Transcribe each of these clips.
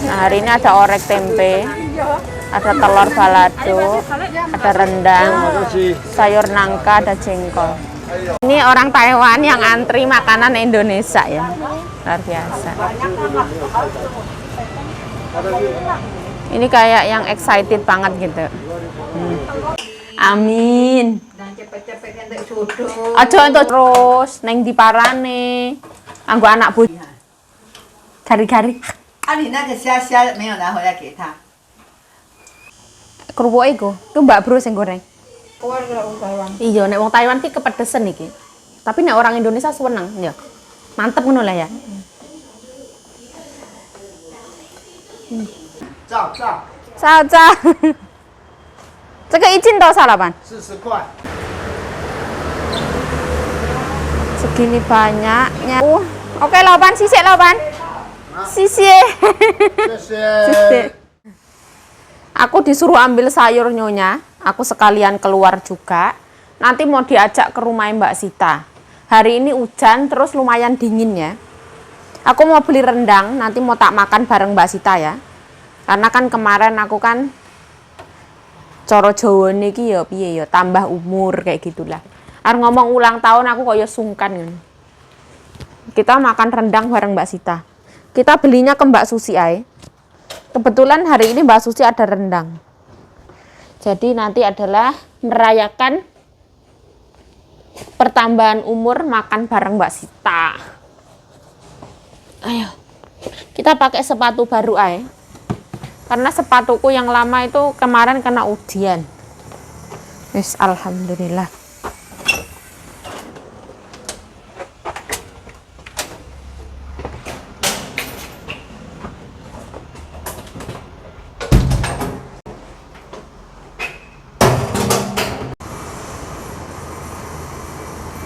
Nah, hari ini ada orek tempe, ada telur balado, ada rendang, sayur nangka, ada jengkol. Ini orang Taiwan yang antri makanan Indonesia ya, luar biasa. Ini kayak yang excited banget gitu. Amin. Aja entuk terus neng diparane. Anggo anak bu. Gari-gari. 你那个虾没有拿回来给他。 Kerupuk iku, itu Mbak Bro sing goreng. Keluarga orang Taiwan. Iya, nek wong Taiwan ki kepedesen iki. Tapi nek orang Indonesia seneng ya. Mantep ngono lah ya. 照。Caca. 这个一斤多少老板40块。 Segini banyaknya. Oke, lapan sisik lapan. Sisik. Sisik. Aku disuruh ambil sayur nyonya. Aku sekalian keluar juga. Nanti mau diajak ke rumah Mbak Sita. Hari ini hujan terus lumayan dingin ya. Aku mau beli rendang, nanti mau tak makan bareng Mbak Sita ya. Karena kan kemarin aku kan coro Jawa niki ya piye ya, tambah umur kayak gitulah. Arep ngomong ulang tahun aku kok ya sungkan ngono. Kita makan rendang bareng Mbak Sita. Kita belinya ke Mbak Susi ae. Kebetulan hari ini Mbak Susi ada rendang. Jadi nanti adalah merayakan pertambahan umur makan bareng Mbak Sita. Ayo. Kita pakai sepatu baru ae. Karena sepatuku yang lama itu kemarin kena ujian. Wis alhamdulillah.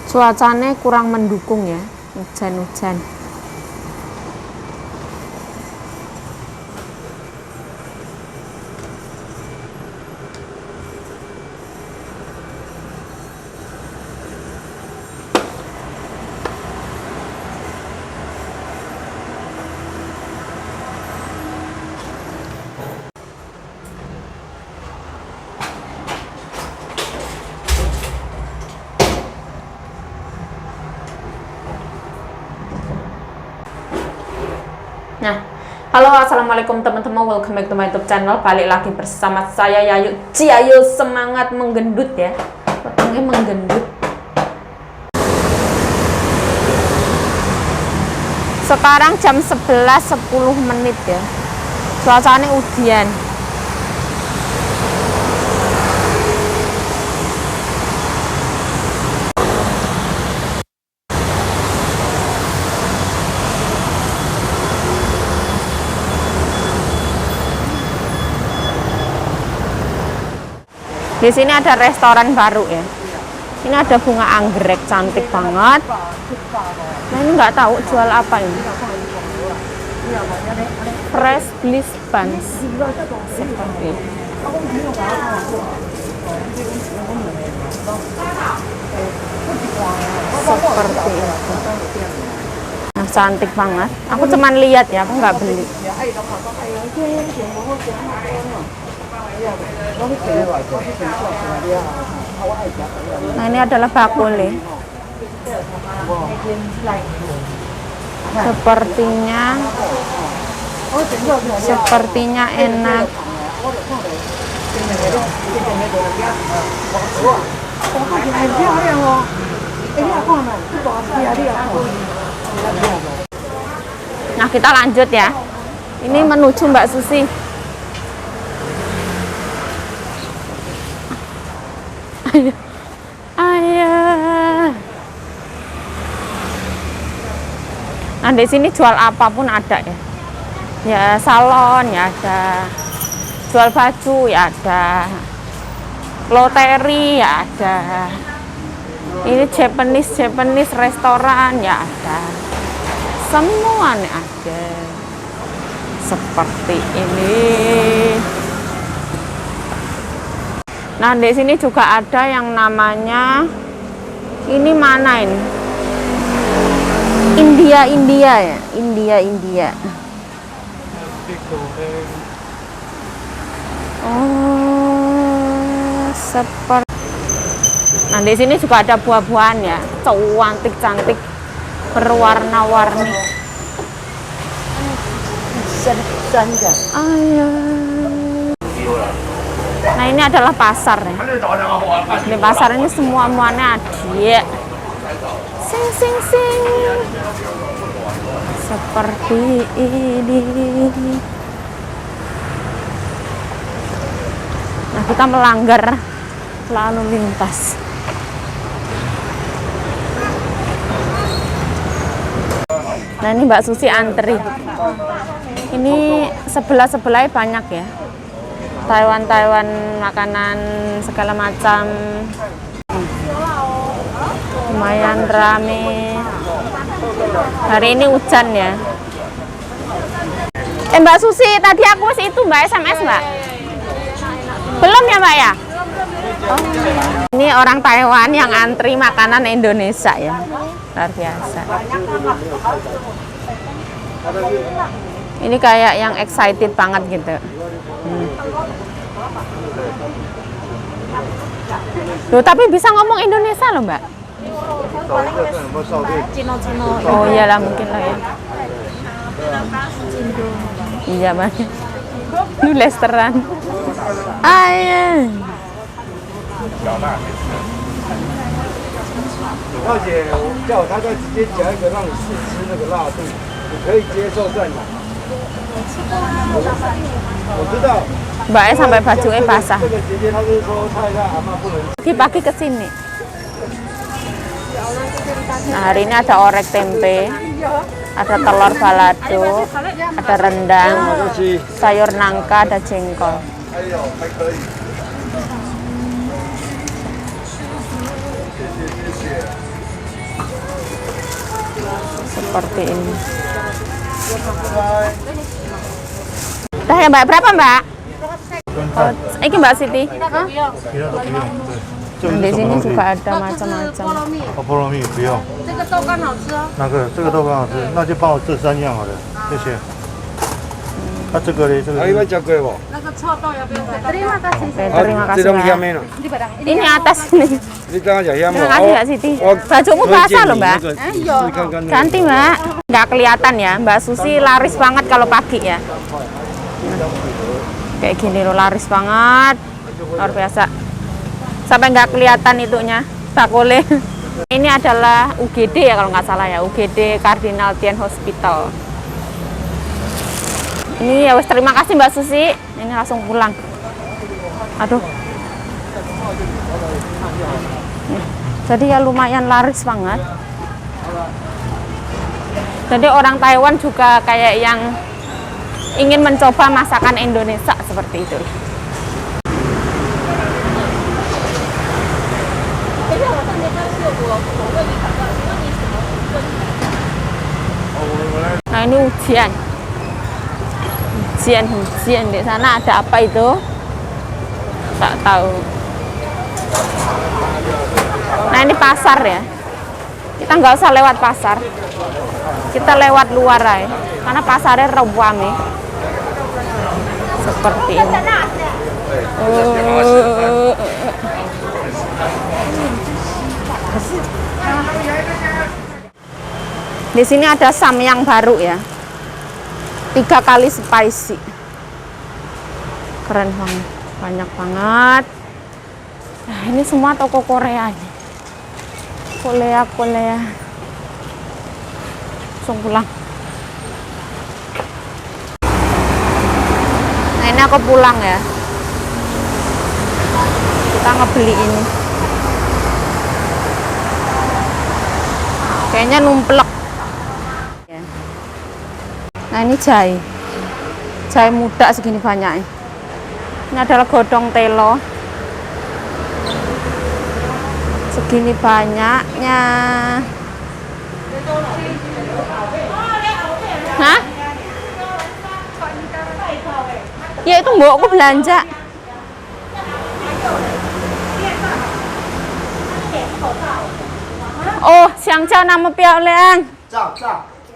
Cuacanya kurang mendukung ya, hujan-hujan. Nah, halo assalamualaikum teman-teman, welcome back to my YouTube channel. Balik lagi bersama saya Yayu. Ayo semangat menggendut ya, potongnya menggendut. Sekarang jam 11.10 ya, cuacanya ujian. Di sini ada restoran baru ya. Ini ada bunga anggrek cantik banget. Nah ini nggak tahu jual apa ini. Fresh bliss buns. Seperti itu. Seperti itu. Nah, cantik banget. Aku cuman lihat ya, aku nggak beli. Nah ini adalah bakule. Sepertinya enak. Nah kita lanjut ya. Ini menuju Mbak Susi. Ayah. Nah di sini jual apapun ada ya. Ya salon ya ada. Jual baju ya ada. Loteri ya ada. Ini Japanese restoran ya ada. Semua nih ada. Seperti ini. Nah, di sini juga ada yang namanya ini mana ini? India ya, India. Oh, seperti. Nah, di sini juga ada buah-buahan ya, cantik-cantik, berwarna-warni. Nah, ini adalah pasar ya. Di pasar ini semua-muanya ada. Sing. Seperti ini. Nah, kita melanggar lalu lintas. Nah, ini Mbak Susi antri. Ini sebelah-sebelahnya banyak ya. Taiwan makanan segala macam. Lumayan rame. Hari ini hujan ya. Mbak Susi, tadi aku itu Mbak SMS Mbak. Belum ya Mbak ya? Oh. Ini orang Taiwan yang antri makanan Indonesia ya. Luar biasa. Ini kayak yang excited banget gitu. Loh, tapi bisa ngomong Indonesia loh Mbak? Oh iyalah mungkin lah ya. Iya Mbak. Lu lesteran. Ayah. 小姐，我叫他再直接夹一个让你试吃那个辣度，你可以接受再拿。我知道。Mbaknya sampai bajunya basah. 这个姐姐她是说太太阿嬷不能。 Pagi-pagi ke sini. Nah, hari ini ada orek tempe, ada telur balado, ada rendang, sayur nangka, ada jengkol. Seperti ini. Dah ya Mbak, berapa Mbak? Oh, ini Mbak Siti. Di sini juga ada macam-macam. 哦，菠萝蜜不用。这个豆干好吃哦。哪个？这个豆干好吃，那就帮我这3样好了，谢谢。那这个呢？这个。一般加贵不？ Terima kasih. Terima kasih. 这种下面了。 Ini atas nih.你刚刚讲下面。 Terima kasih Mbak Siti. Bajumu basah loh Mbak. Ganti Mbak. Nggak kelihatan ya. Mbak Susi laris banget kalau pagi ya. Kayak gini loh, laris banget. Luar biasa. Sampai nggak kelihatan itunya, bakule. Ini adalah UGD ya kalau nggak salah ya, UGD Cardinal Tian Hospital. Ini ya wes, terima kasih Mbak Susi. Ini langsung pulang. Aduh. Nih. Jadi ya lumayan laris banget. Jadi orang Taiwan juga kayak yang ingin mencoba masakan Indonesia seperti itu. Nah ini ujian di sana ada apa itu? Tak tahu. Nah ini pasar ya. Kita nggak usah lewat pasar. Kita lewat luar aja. Karena pasarnya rame. Seperti ini. Di sini ada samyang baru ya. 3 kali spicy. Keren banget. Banyak banget. Nah, ini semua toko Korea nih. Korea. Langsung pulang. Nah, ini aku pulang ya. Kita ngebeli ini. Kayaknya numplek. Nah ini jahe muda segini banyaknya. Ini adalah godong telo, segini banyaknya. Hah? Ya itu mbokku belanja. Oh, xiang jiao nama piao liang. 照。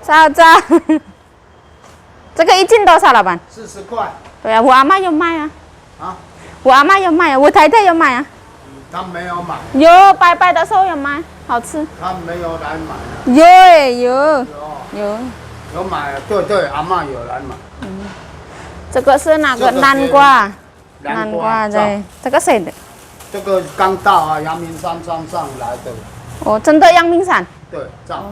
Sao. 这个一斤多少，老板40块对啊，我阿妈有卖啊，啊，我阿妈有卖啊，我太太有卖啊，他没有买，有拜拜的时候有卖，好吃。他没有来买啊。有哎，有有有。有买，对对，阿嬷有来买。这个是那个这个是南瓜，南瓜对，这个谁的？这个刚到啊，阳明山山上来的。哦，真的阳明山。对，这样。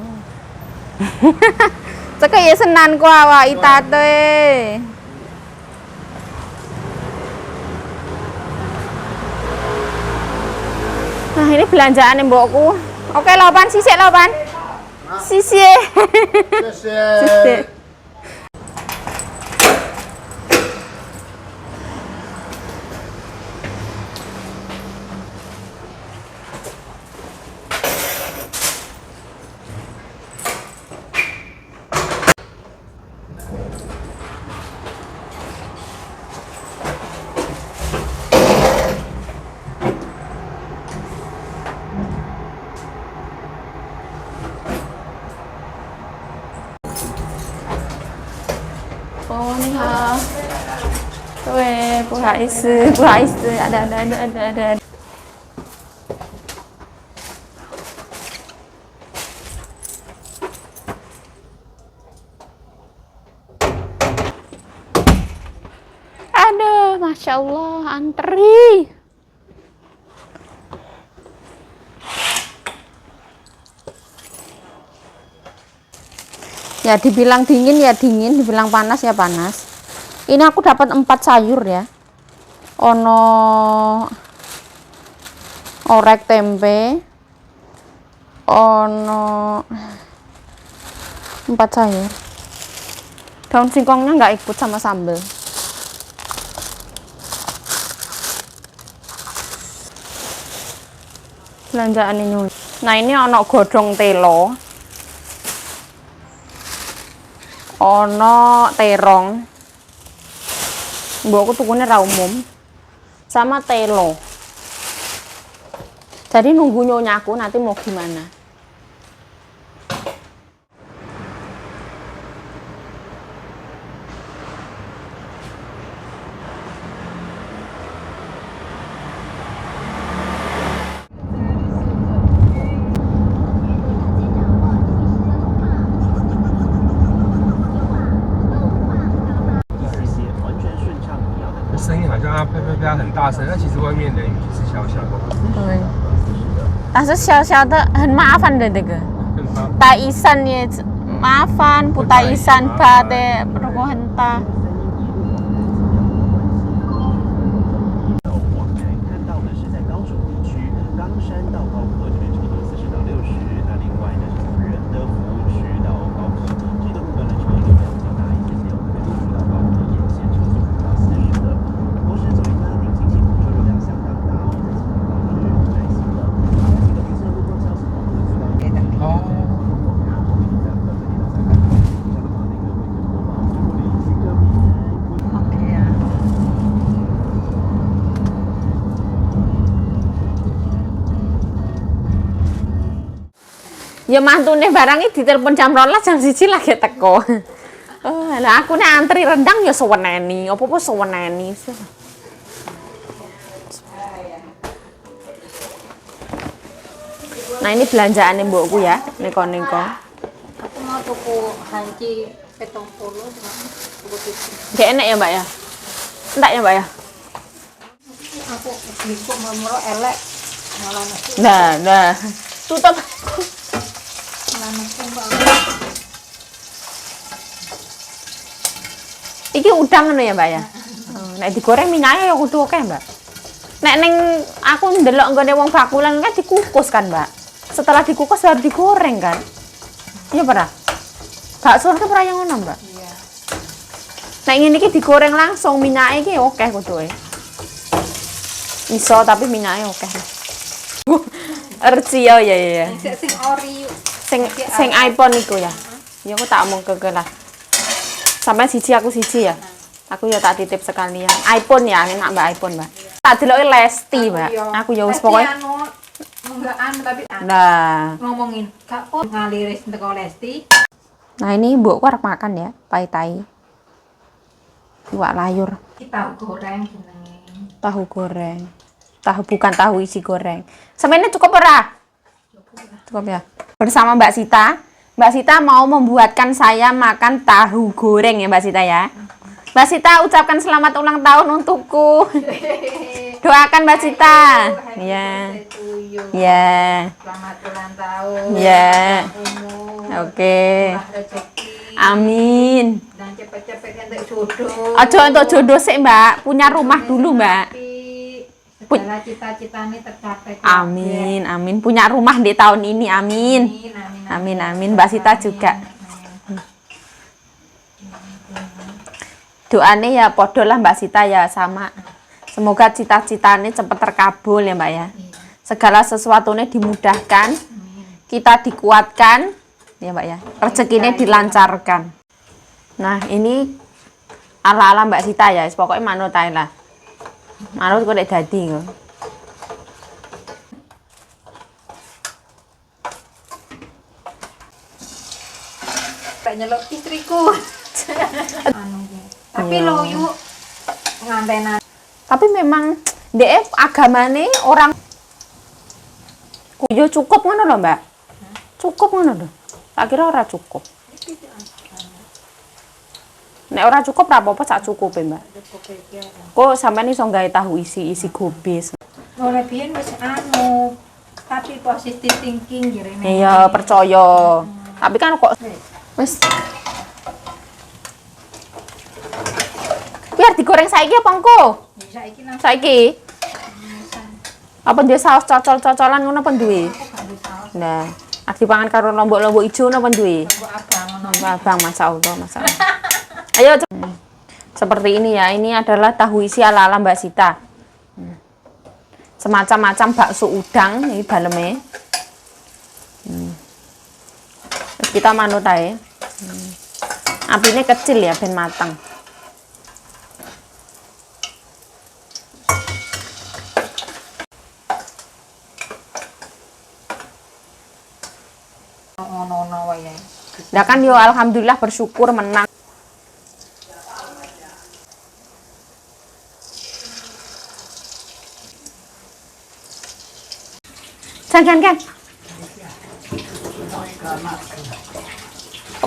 这个也是南瓜哇，一大堆。Nah, ini belanjaan mbokku. Oke, Laban, sisik Laban. Sisik. 谢谢。 Sisik. Oh, 你好。对，不好意思，不好意思，ada. Aduh, Masya Allah, antri. Ya dibilang dingin ya dingin, dibilang panas ya panas. Ini aku dapat 4 sayur ya. Ono orek tempe. Ono 4 sayur. Daun singkongnya nggak ikut sama sambal. Belanjaan ini. Nah, ini ono godhong telo. Ono terong. Mbokku tukune ra umum. Sama telo. Jadi nunggu nyonyaku nanti mau gimana.啪很大声，但其实外面的雨是小小的。对，但是小小的很麻烦的这个。Tai Isan ya, maafan, putai isan bate, roko henta. ，ya mantune barang iki ditelepon jam 12 jam 1 lagi teko. Lah aku nek antri rendang ya seweneni, apa-apa seweneni. Nah, ini belanjaannya mbokku ya, neko-neko. Aku mau tuku hanci 70 tuku tisu. Gak enak ya, Mbak ya? Enggak ya, Mbak ya? Aku bikuk mau elek malah nasi. Nah. Tutup. Iki udang ngono ya, Mbak ya? Nek digoreng minyaknya ya kudu akeh, Mbak. Nek ning aku ndelok nggone wong bakulan kan dikukus kan, Mbak. Setelah dikukus baru digoreng kan? Iya pernah? Bakso kan pernah yang ngono, Mbak? Iya. Nek ngene iki digoreng langsung minyaknya iki akeh kudu. Iso tapi minyaknya akeh. Erci ya. Sing ori. Sing iPhone iku ya. Ya aku tak omong ke lah. Sampai siji aku siji ya. Aku ya tak titip sekalian. iPhone ya, enak Mbak iPhone, Mbak. Tak deloki Lesti, Mbak. Aku ya wis pokoke. Enggak tapi Nah. ngomongin Kak ngaliris teko Lesti. Nah, ini mbokku arep makan ya, pai tai. Iwak layur. Kita goreng jenenge. Tahu goreng. Tahu bukan tahu isi goreng. Semennya cukup ora? Cukup ya. Bersama Mbak Sita. Mbak Sita mau membuatkan saya makan tahu goreng ya Mbak Sita ya. Mbak Sita ucapkan selamat ulang tahun untukku. Doakan Mbak Sita. Ya. Ya. Selamat ulang tahun. Ya. Umur. Oke. Rezeki. Amin. Dan cepet-cepet entuk jodoh. Ojo untuk jodoh sih Mbak. Punya rumah dulu Mbak. Segala cita-citanya tercapai. Amin. Amin. Punya rumah di tahun ini. Amin. Amin. Amin. Mbak Sita juga. Doanya ya podo lah Mbak Sita ya sama. Semoga cita-citanya cepat terkabul ya Mbak ya. Segala sesuatunya dimudahkan, kita dikuatkan, ya Mbak ya. Rezekinya dilancarkan. Nah ini ala-ala Mbak Sita ya. Pokoknya manut ae lah. Manut kok nek dadi kok. Tak nyelok istriku. Tapi lo yuk ngantenan. Tapi memang DF agamane orang yo cukup ngono lho, Mbak. Cukup ngono lho. Tak kira ora cukup. Nek ora cukup ra apa-apa sak cukupe, Mbak. Kok sampean iso gawe tahu isi gobis. Oleh biyen wis tapi positive thinking jarene. Iya, percaya. Tapi kan kok wis biar digoreng saiki apa engko? Saiki nang Saiki. Apa dia saus cocol-cocolan ngono apa duwe? Nah, dipangan karo lombok-lombok ijo napa duwe? Abang, masyaallah, masyaallah. Ayo. Seperti ini ya, ini adalah tahu isi ala-ala Mbak Sita. Semacam-macam bakso udang, ini baleme. Kita manut ae. Apinya kecil ya, ben matang. ono-ono wae. Nah kan yo alhamdulillah bersyukur menang. Kan.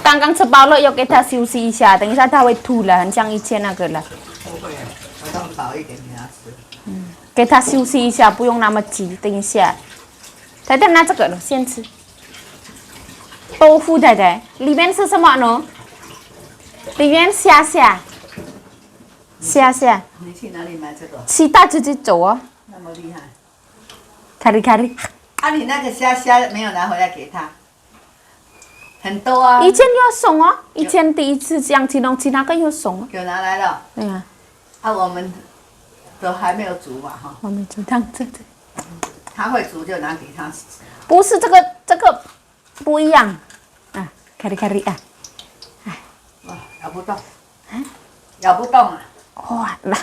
Kangkang sepaulo yo kita siusi isya,等一下他会吐了，很像以前那个了。我当早一点给他吃。给他休息一下，不用那么急。等一下，太太拿这个了，先吃。豆腐太太，里面是什么呢？里面虾。你去哪里买这个？其他自己走哦。那么厉害？咖喱。啊，你那个虾没有拿回来给他？很多啊。以前有送哦，以前第一次养鸡笼，其他个有送哦。给我拿来了。对呀。啊，我们都还没有煮嘛哈。我们就当这。他会煮就拿给他吃。不是这个不一样啊，咖喱啊。哇，咬不动。咬不动啊。哇，lah.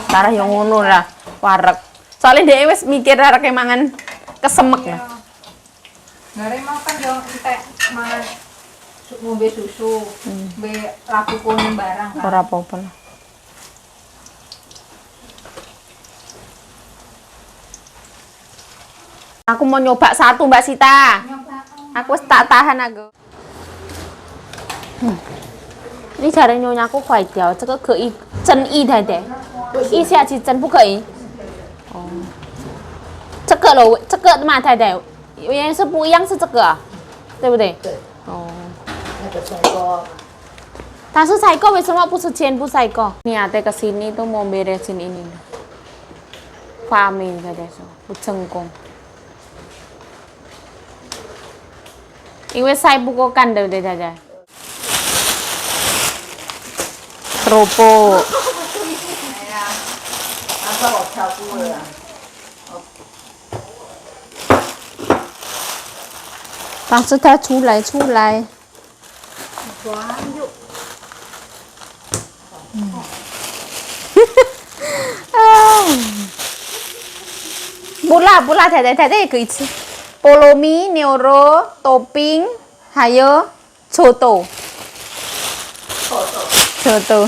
Tarah yang ngono lah, wareg. Soalnya dia wis mikir arek mangan kesemek lah. Ngare mau kan yo entek mangan ngombe susu, be laku kuning barang kan. Ora apa-apa lah. Aku mau nyoba satu Mbak Sita. Aku wis tak tahan aku. Ini cara nyonya aku kuai diao, 这个可以蒸一台的，一下去蒸不可以。哦，这个了，这个嘛太太，原来是不一样，是这个啊，对不对？对。哦。那个菜锅。但是菜锅为什么不是全部菜锅？你ada ke sini tuh mau beresin ini. Pamin katanya so, cengkong. 因为晒不过干，对不对，太太？Keropok. 哎呀，他说我挑过了。当时他出来。不辣，太太也可以吃。菠萝蜜、牛肉、topping Hayo, coto. Coto.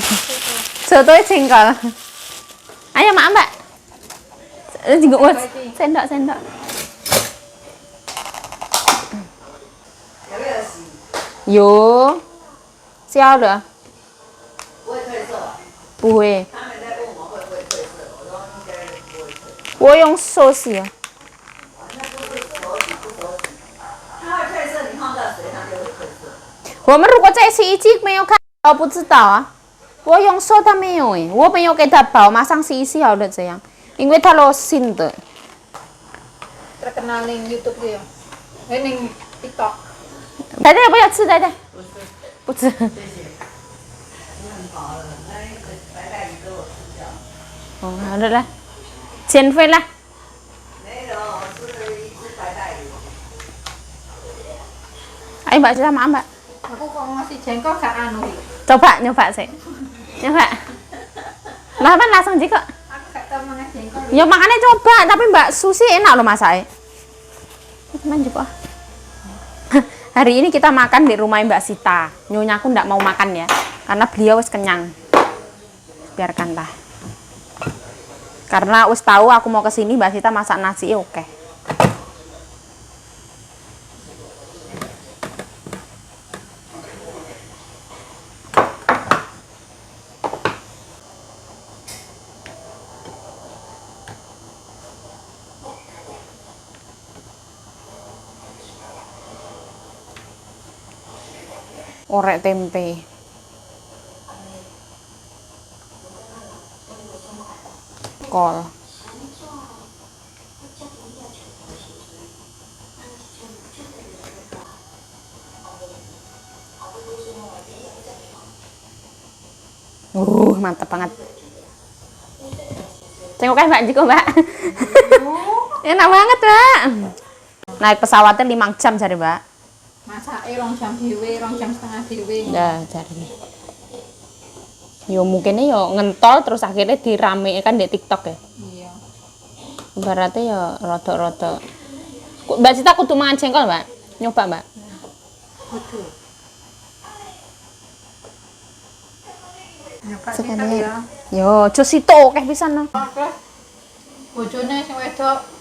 Coto jengkol. Ayo mak mbak. Juga sendok. Yo, siapa dah? 不会。我用手洗。我们如果在洗衣机没有看到，不知道啊。我用手它没有诶，我没有给它包，马上洗一洗好了这样，因为它都新的。 Terkenal ning YouTube dia. Ning TikTok. 奶奶不要吃，奶奶。不吃。哦，好的啦，减肥啦。Ayo mbak cerita sama mbak. Aku kok ngasih jengkol gak anu iki. Nyoba sih. Nyoba. Lah kan langsung jika. Aku gak tau mangan jengkol. Ya makanya coba, tapi Mbak Susi enak loh masaknya. Teman juga. Hari ini kita makan di rumah Mbak Sita. Nyonya aku ndak mau makan ya, karena beliau wis kenyang. Biarkanlah. Karena wis tahu aku mau kesini Mbak Sita masak nasi oke. Orek tempe. Kol. Mantap banget. Tengok kan Mbak Jiko, Mbak. Enak banget, Mbak. Naik pesawatnya 5 jam cari, Mbak. Masake 2 jam dhewe, 2 jam setengah dhewe. Ya, cari. Yo mungkin yo ngentol terus akhirnya diramekan di TikTok ya. Iya. Ibaratnya ya rada-rada. Mbak Sita kudu mangan jengkol, Mbak. Nyoba, Mbak. Betul. Nyoba Sekali. ya. Yo, jos itu akeh pisan no. Oke. Bojone sing wedok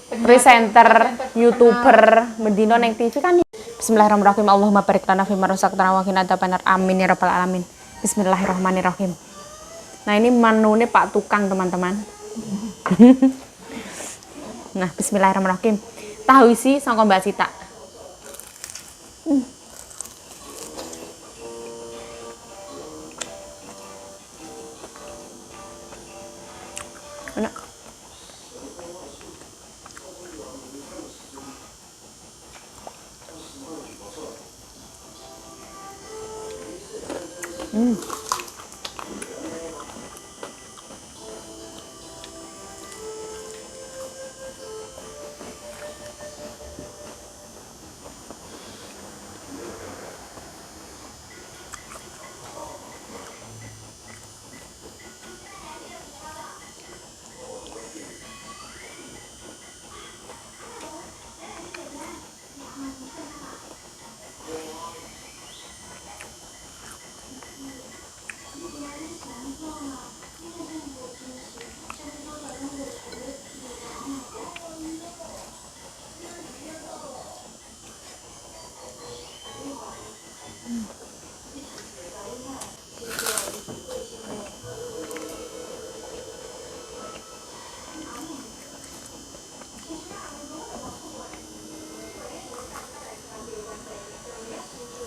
Presenter, YouTuber, mendino neng TV kan. Bismillahirrahmanirrahim. Allahumma barik lana fima razaqtana wa qina adzabannar. Amin ya rabbal alamin. Bismillahirrahmanirrahim. Nah, ini menunya Pak Tukang, teman-teman. Nah, bismillahirrahmanirrahim. Tahu isi sangko Mbak Sita. Enak.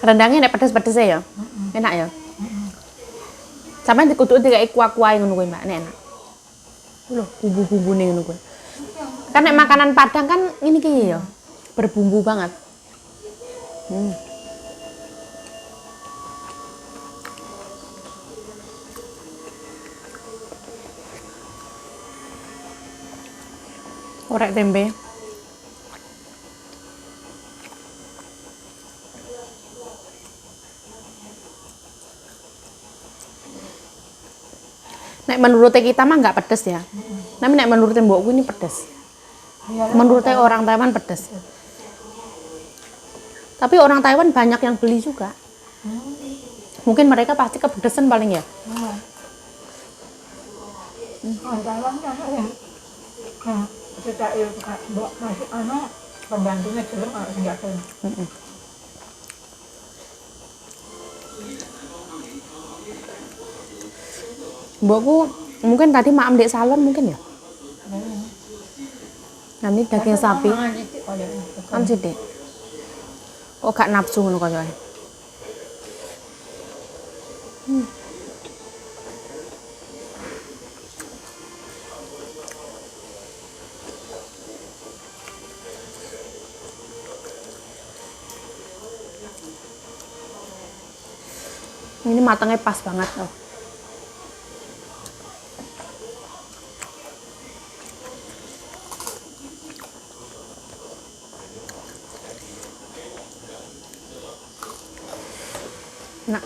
Rendangnya nek pedes-pedesnya ya. Enak ya. Sampai dikutuk tiga kuah-kuah ngono kuwi, Mbak, nek enak. Lho, bumbu-bumbune ngono kuwi. Kan nek makanan Padang kan ini ki ya. Berbumbu banget. Orek tempe. Nek menurut kita mah nggak pedes ya. Tapi nek menurut mbokku ini pedes. Menurut orang Taiwan pedes. Tapi orang Taiwan banyak yang beli juga. Mungkin mereka pasti kepedesan paling ya. Orang Taiwan kan yang sejak itu buat masih pembantunya jelek harus nggak jelek. Mbokku mungkin tadi maam dek salon mungkin ya. Nanti daging sapi. Kan sithik. Oh gak nafsu ngono kaya. Ini matangnya pas banget loh. Nah.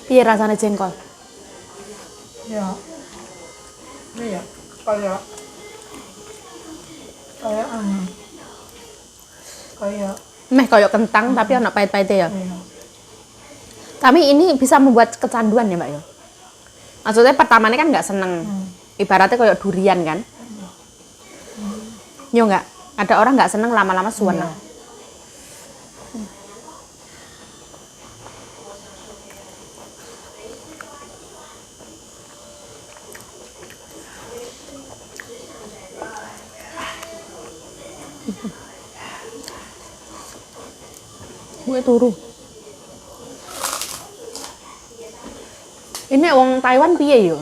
Piye rasanya jengkol? Ya. Ini ya kayak Meh kayak kentang tapi anak pahit-pahitnya ya. iya. Tapi ini bisa membuat kecanduan ya Mbak ya. Maksudnya pertamanya kan nggak seneng. Ibaratnya kayak durian kan. Yo nggak. Ada orang nggak seneng lama-lama suweneng. Gue turu. Ini wong Taiwan piye yo?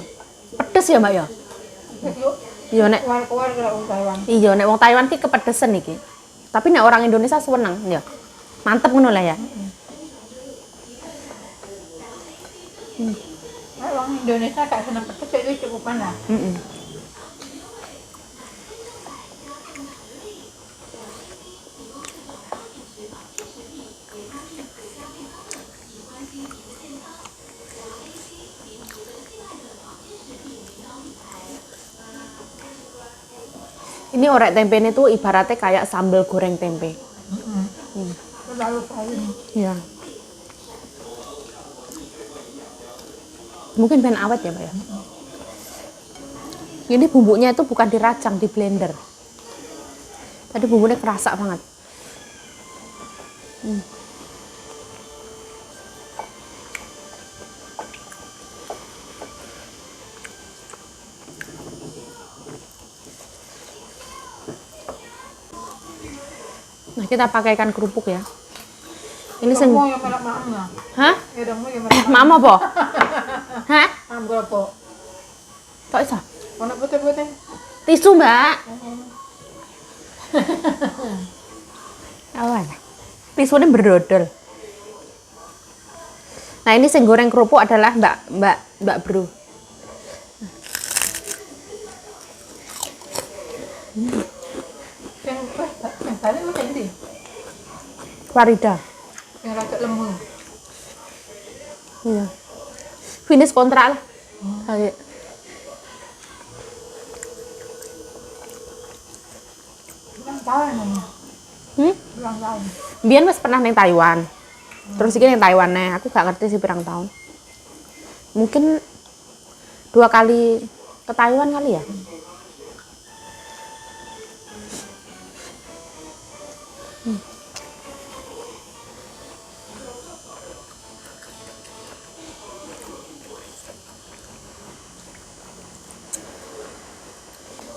Pedes ya, Mbak ya? Iya nek Keluar orang Taiwan. iya nek wong Taiwan ki kepedesan iki. Tapi nek orang Indonesia seneng ya. Mantep ngono lah ya. Orang Indonesia gak senang pedes itu cukup mana? Ini orek tempe ini tuh ibaratnya kayak sambal goreng tempe. Terlalu paling. Iya. Mungkin ben awet ya, Mbak ya. Ini bumbunya itu bukan diracang, di blender. Tadi bumbunya kerasa banget. Nah, kita pakai ikan kerupuk ya. Ini sing Mau yang malam-malam. Hah? Ya dong, mau yang malam. Mama apa? Hah? Am berapa? Kok iso? Ono putih-putih. Tisu, Mbak. Awan. Tisunya berdodol. Nah, ini sing goreng kerupuk adalah Mbak Bro. Yang tadi macam ni. Farida. Yang rasa lemu. Iya. Finish kontrak lah. Kayak Bilang tahun namanya. Bilang tahun. Bian mas pernah neng Taiwan. Terus iki neng Taiwan nih, aku gak ngerti sih pirang tahun. Mungkin 2 kali ke Taiwan kali ya.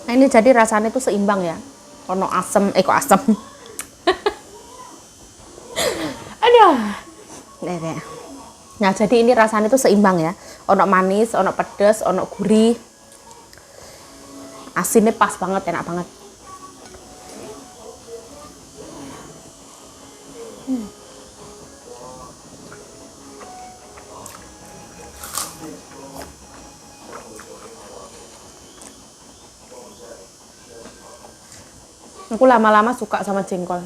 Nah ini jadi rasanya tuh seimbang ya. Ono asem, kok asem. Aduh. Nih. Nah jadi ini rasanya tuh seimbang ya. Ono manis, ono pedes, ono gurih. Asinnya pas banget, enak banget. Aku lama-lama suka sama jengkol.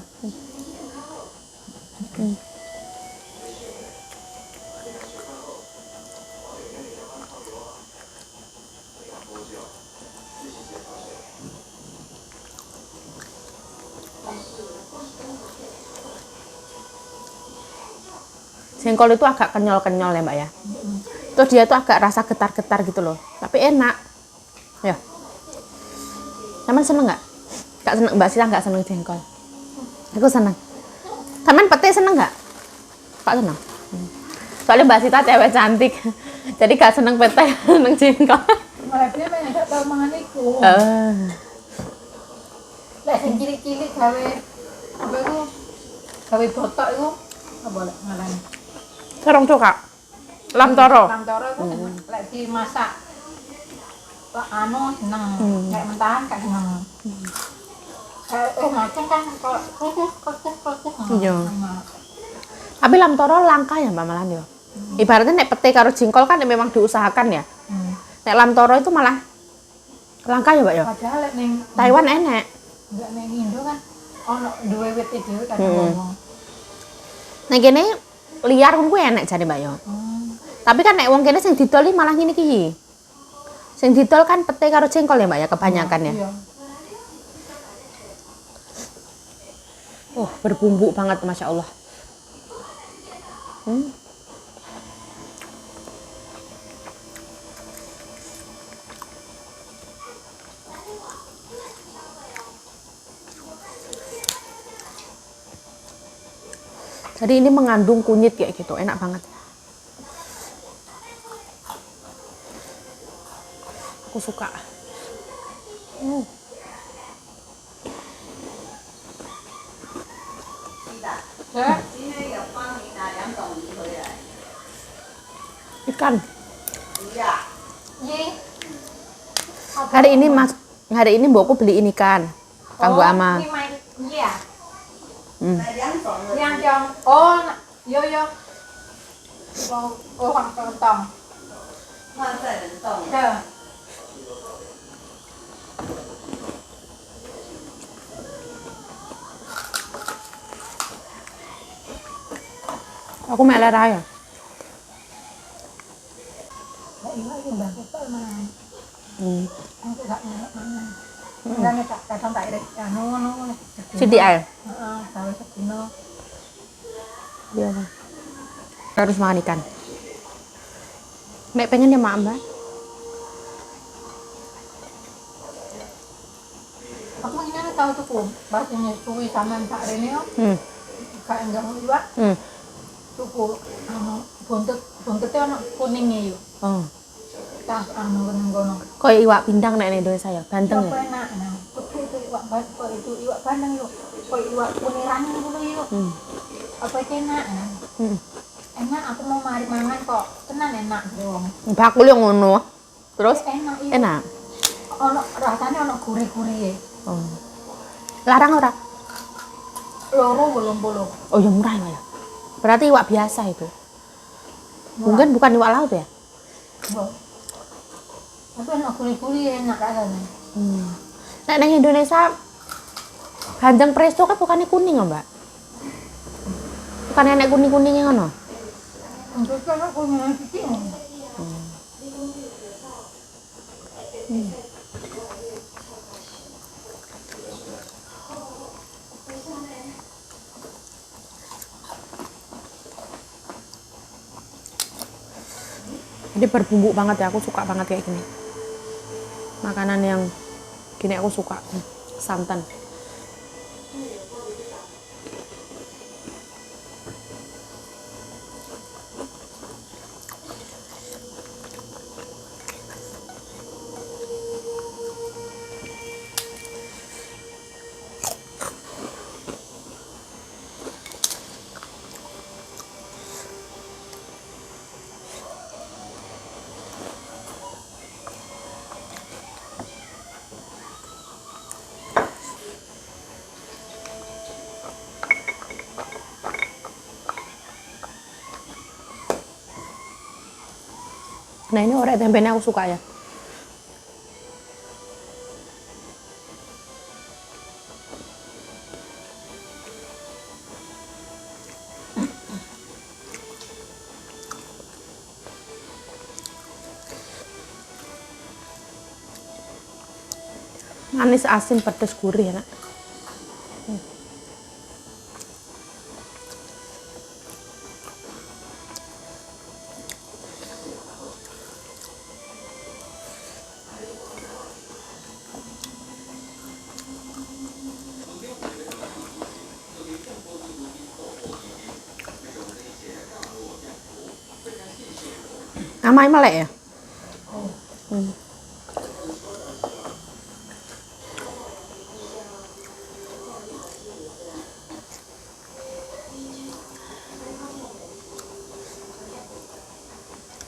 Jengkol itu agak kenyal-kenyal ya Mbak ya. Terus dia tuh agak rasa getar-getar gitu loh. Tapi enak. Ya. Taman seneng nggak? Gak seneng, Mbak Sita nggak seneng jengkol. Aku seneng. Taman pete seneng nggak? Kak seneng. Soalnya Mbak Sita cewek cantik. Jadi gak seneng pete, seneng jengkol. Malah dia banyak gak tau mangan iku. Lek sing cilik-cilik gawe apa iku? Gawe botok iku apa lek ngarani? Terong cokak. Lam toro. Lam toro iku lek dimasak lah anu seneng. Kayak mentahan gak seneng. Macam kan kalau khusus. Iya. Tapi lam toro langka ya Mbak Malan yo. Ibaratnya nek pete karo jengkol kan memang diusahakan ya. Nek lam toro itu malah langka ya Mbak ya. Padahal lek ning Taiwan enek. enggak ning Indo kan ono duwe wit dhewe kan ngomong. Nek kene liar pun kuwi enek jare Mbak yo. Tapi kan nek wong kene sing didol iki malah ngene iki. Sing didol kan pete karo jengkol ya Mbak ya kebanyakan ya. Iya. Oh, berbumbu banget Masya Allah. Jadi ini mengandung kunyit kayak gitu, enak banget. Aku suka. Ikan. Hari ini mbokku beliin ikan. Kanggo ama. Iya. Yang jong. Oh, yo. Oh, hoàng tong. Dạ. Aku mẹ la rai à? Vậy nó dùng bằng cái tơ mà. Anh cứ gặp nó. Ra này cả trong tại đây, nó. Sidi air. Tahu seperti no. Iya Bang. Harus makan ikan. Nek pengen ya Mak Mbak. Aku ini tahu tuh kum, bahasanya suwi sama Pak Rene yo. Kayak enggak mau juga. Tuku buntutnya ono kuningnya yo. Oh. Tas anu gono. Kayak iwak pindang nek Indonesia ya, banteng Apa ya. enak nah. Itu iwak kok itu iwak bandeng yo. Kok iwak kuniran dulu yo. Apa itu enak nah. Enak aku mau mari mangan kok. Tenan enak dong. Bakul yang ngono. Terus Enak iya. enak. Ono rasanya ono gurih-gurih. Oh. Larang ora? Loro 80. Oh ya murah ya. Berarti iwak biasa itu. Mungkin bukan iwak laut ya? Tapi enak gurih-gurih enak rasanya. Nek nang Indonesia bandeng presto kan bukannya kuning ya, Mbak? Bukannya nek kuning-kuningnya ngono? Untuk kan aku yang kecil. Jadi berbumbu banget ya, aku suka banget kayak gini. Makanan yang gini aku suka. Santan. Nah ini orek tempenya aku suka ya. Manis, asin, pedas, gurih enak. Amai melek ya?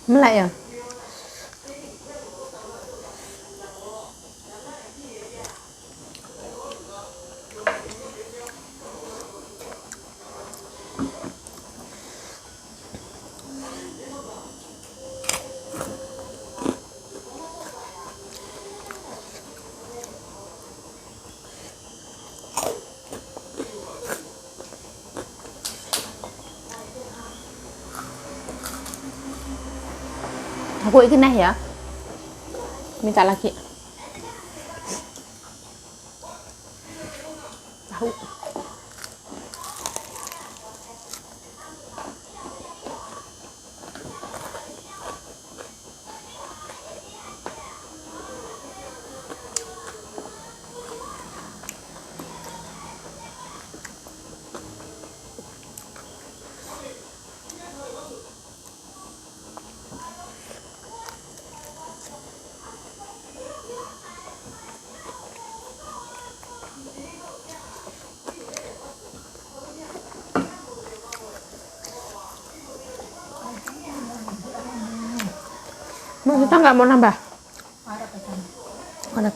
Melek ya? Aku ingin ya. Minta lagi. Tahu. Kita nggak mau nambah? Ada.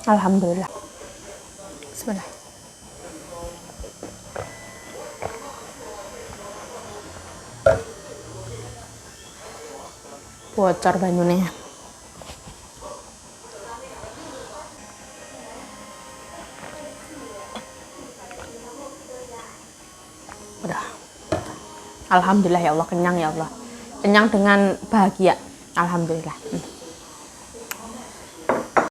Alhamdulillah. Bismillah. Bocor banyune. Udah. Alhamdulillah ya Allah, kenyang ya Allah. Kenyang dengan bahagia. Alhamdulillah.